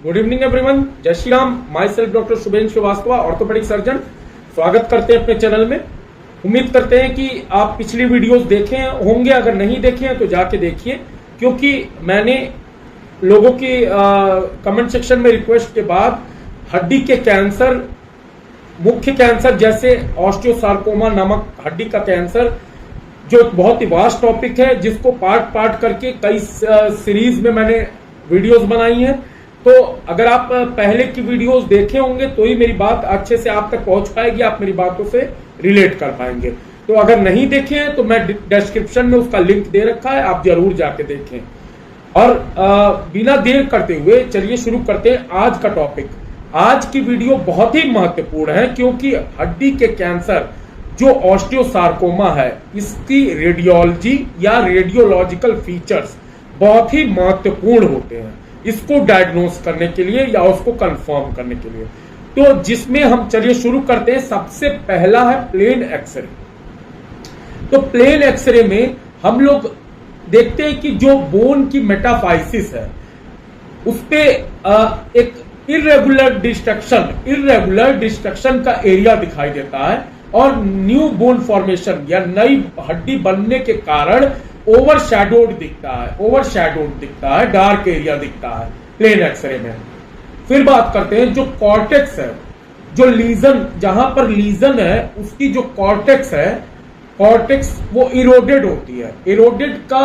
Good evening everyone, Jai Shri Ram. Myself doctor Shubhendra Srivastava, orthopaedic surgeon. स्वागत करते हैं अपने चैनल में। उम्मीद करते हैं कि आप पिछली वीडियोस देखे होंगे, अगर नहीं देखे हैं तो जाके देखिए, क्योंकि मैंने लोगों की कमेंट सेक्शन में रिक्वेस्ट के बाद हड्डी के कैंसर, मुख्य कैंसर जैसे ऑस्टियोसार्कोमा नामक हड्डी का कैंसर, जो एक बहुत ही वास्ट टॉपिक है, जिसको पार्ट पार्ट करके कई सीरीज में मैंने वीडियोस बनाई हैं। तो अगर आप पहले की वीडियोस देखे होंगे तो ही मेरी बात अच्छे से आप तक पहुंच पाएगी, आप मेरी बातों से रिलेट कर पाएंगे। तो अगर नहीं देखे हैं तो मैं डिस्क्रिप्शन में उसका लिंक दे रखा है, आप जरूर जाके देखें। और बिना देर करते हुए चलिए शुरू करते हैं आज का टॉपिक। आज की वीडियो बहुत ही महत्वपूर्ण है, क्योंकि हड्डी के कैंसर जो ऑस्टियोसार्कोमा है, इसकी रेडियोलॉजी या रेडियोलॉजिकल फीचर्स बहुत ही महत्वपूर्ण होते हैं इसको डायग्नोस करने के लिए या उसको कंफर्म करने के लिए। तो जिसमें हम चलिए शुरू करते हैं। सबसे पहला है प्लेन एक्सरे। तो प्लेन एक्सरे में हम लोग देखते हैं कि जो बोन की मेटाफाइसिस है उस पे एक इरेगुलर डिस्ट्रक्शन का एरिया दिखाई देता है, और न्यू बोन फॉर्मेशन या नई हड्डी बनने के कारण ओवरशैडोड दिखता है, डार्क एरिया दिखता है प्लेन एक्सरे में। फिर बात करते हैं जो कॉर्टेक्स है, जो लीजन, जहां पर लीजन है उसकी जो कॉर्टेक्स है, कॉर्टेक्स वो इरोडेड होती है। इरोडेड का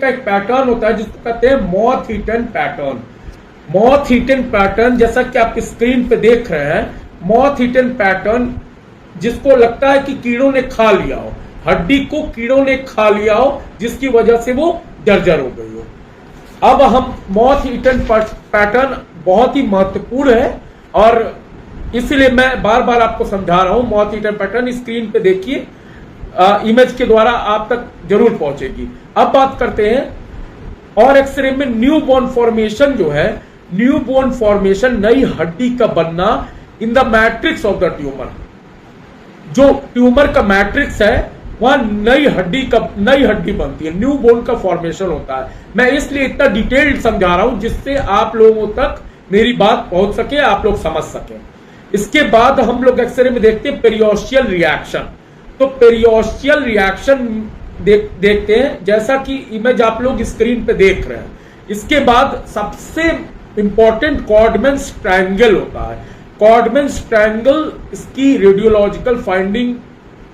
एक पैटर्न होता है जिसको कहते हैं moth eaten pattern. Moth eaten pattern जैसा कि आप स्क्रीन पे देख रहे हैं, मॉथ ईटन पैटर्न जिसको लगता है कि कीड़ों ने खा लिया हो, हड्डी को कीड़ों ने खा लिया हो, जिसकी वजह से वो जर्जर हो गई हो। अब हम मॉथ ईटन पैटर्न बहुत ही महत्वपूर्ण है, और इसलिए मैं बार बार आपको समझा रहा हूं। मॉथ ईटन पैटर्न स्क्रीन पे देखिए, इमेज के द्वारा आप तक जरूर पहुंचेगी। अब बात करते हैं और एक्सरे में न्यू बोन फॉर्मेशन जो है, न्यू बोन फॉर्मेशन नई हड्डी का बनना in the matrix of the tumour. जो ट्यूमर का मैट्रिक्स है वहां नई हड्डी बनती है, न्यू बोन का फॉर्मेशन होता है। मैं इसलिए इतना डिटेल्ड समझा रहा हूं जिससे आप लोगों तक मेरी बात पहुंच सके, आप लोग समझ सके। इसके बाद हम लोग एक्सरे में देखते हैं पेरियोस्टियल रिएक्शन। तो पेरियोस्टियल रिएक्शन देखते हैं, जैसा कि इमेज आप लोग स्क्रीन पे देख रहे हैं। इसके बाद सबसे इंपॉर्टेंट कॉर्डमैन्स ट्रायंगल होता है। कॉर्डमैन्स ट्रायंगल इसकी रेडियोलॉजिकल फाइंडिंग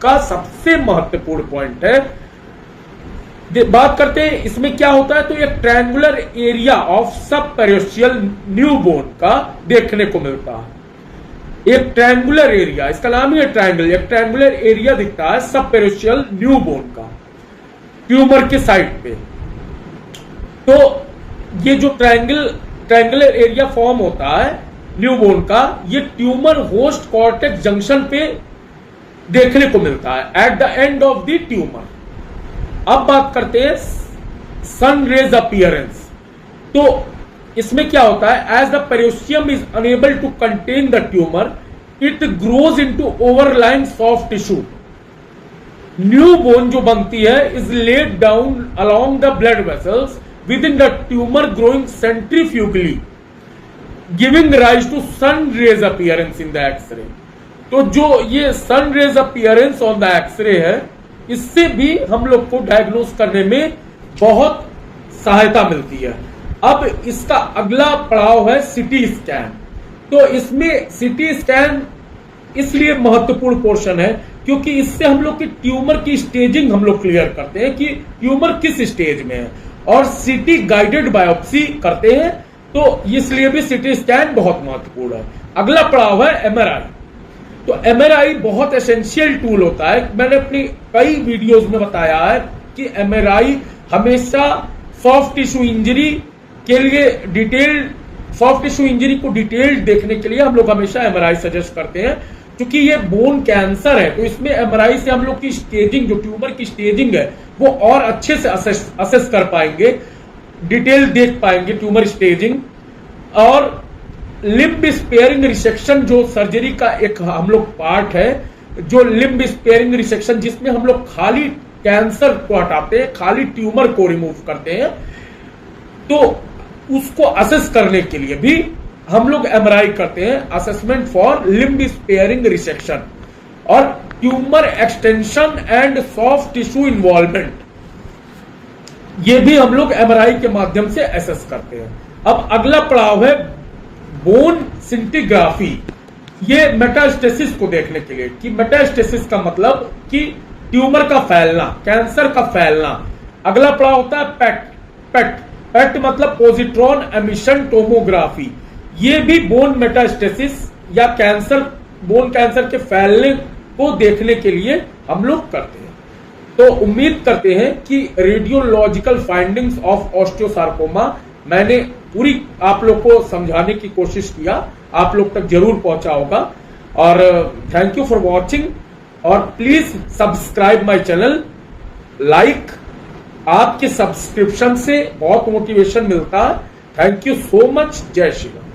का सबसे महत्वपूर्ण पॉइंट है। बात करते हैं इसमें क्या होता है। तो एक ट्रायंगुलर एरिया ऑफ सब पेरियोस्टियल न्यू बोन का देखने को मिलता है। एक ट्रायंगुलर एरिया, इसका नाम ही है ट्रायंगल, एक ट्रायंगुलर एरिया दिखता है सब पेरियोस्टियल न्यू बोन का ट्यूमर के साइड पे। तो ये जो ट्रायंगुलर एरिया फॉर्म होता है न्यू बोन का, ये ट्यूमर होस्ट कॉर्टेक्स जंक्शन पे देखने को मिलता है at the end of the tumour. अब बात करते हैं सन रेज अपीयरेंस। तो इसमें क्या होता है, as the periosteum is unable to contain the tumour, it grows into overlying soft tissue. New bone जो बनती है is laid down along the blood vessels within the tumour, growing centrifugally, giving rise to sun rays appearance in the x-ray. तो जो ये sun rays appearance on the x-ray है, इससे भी हम लोग को डायग्नोस करने में बहुत सहायता मिलती है। अब इसका अगला पड़ाव है सिटी स्कैन। तो इसमें सिटी स्कैन इसलिए महत्वपूर्ण पोर्शन है क्योंकि इससे हम लोग की ट्यूमर की स्टेजिंग हम लोग क्लियर करते हैं कि ट्यूमर किस स्टेज में है, और सिटी गाइडेड बायोप्सी करते हैं। तो इसलिए भी सिटी स्कैन बहुत महत्वपूर्ण है। अगला पड़ाव है एमआरआई। तो एमआरआई बहुत एसेंशियल टूल होता है। मैंने अपनी कई वीडियोस में बताया है कि एमआरआई हमेशा सॉफ्ट टिश्यू इंजरी के लिए सॉफ्ट टिश्यू इंजरी को डिटेल्ड देखने के लिए हम लोग हमेशा एमआरआई सजेस्ट करते हैं। क्योंकि ये बोन कैंसर है तो इसमें एमआरआई से हम लोग की स्टेजिंग, जो ट्यूमर की स्टेजिंग है, वो और अच्छे से असेस कर पाएंगे, डिटेल देख पाएंगे ट्यूमर स्टेजिंग। और लिम्ब स्पेयरिंग रिसेक्शन जो सर्जरी का एक हम लोग पार्ट है, जो लिम्ब स्पेयरिंग रिसेक्शन, जिसमें हम लोग खाली कैंसर को हटाते हैं, खाली ट्यूमर को रिमूव करते हैं। तो उसको असेस करने के लिए भी हम लोग एमआरआई करते हैं, assessment for limb sparing resection, और tumour extension and soft tissue involvement, ये भी हम लोग एमआरआई के माध्यम से एसेस करते हैं। अब अगला पड़ाव है बोन सिंटिग्राफी, ये मेटास्टेसिस को देखने के लिए, कि मेटास्टेसिस का मतलब कि ट्यूमर का फैलना, कैंसर का फैलना। अगला पड़ाव होता है पेट मतलब पोजिट्रॉन एमिशन टोमोग्राफी, ये भी बोन मेटास्टेसिस या बोन कैंसर के फैलने को देखने के लिए हम लोग करते हैं। तो उम्मीद करते हैं कि रेडियोलॉजिकल फाइंडिंग्स ऑफ ऑस्टियोसार्कोमा मैंने पूरी आप लोग को समझाने की कोशिश किया, आप लोग तक जरूर पहुंचा होगा। और थैंक यू फॉर वॉचिंग, और please subscribe my channel, like, आपके सब्सक्रिप्शन से बहुत मोटिवेशन मिलता है। थैंक यू सो मच, जय श्री राम।